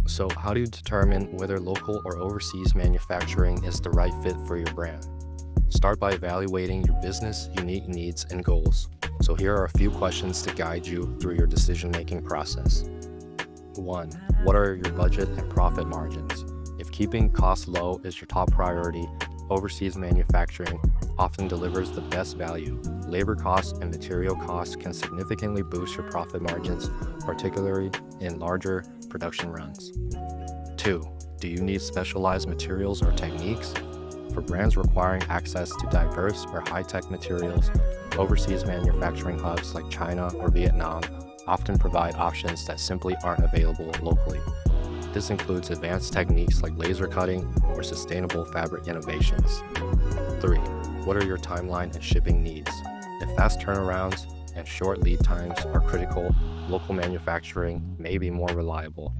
So, how do you determine whether local or overseas manufacturing is the right fit for your brand? Start by evaluating your business' unique needs and goals. So, here are a few questions to guide you through your decision making process. 1. What are your budget and profit margins? If keeping costs low is your top priority, overseas manufacturing often delivers the best value. Labor costs and material costs can significantly boost your profit margins, particularly in larger production runs. 2. Do you need specialized materials or techniques? For brands requiring access to diverse or high-tech materials, overseas manufacturing hubs like China or Vietnam often provide options that simply aren't available locally. This includes advanced techniques like laser cutting or sustainable fabric innovations. 3. What are your timeline and shipping needs? If fast turnarounds and short lead times are critical, local manufacturing may be more reliable.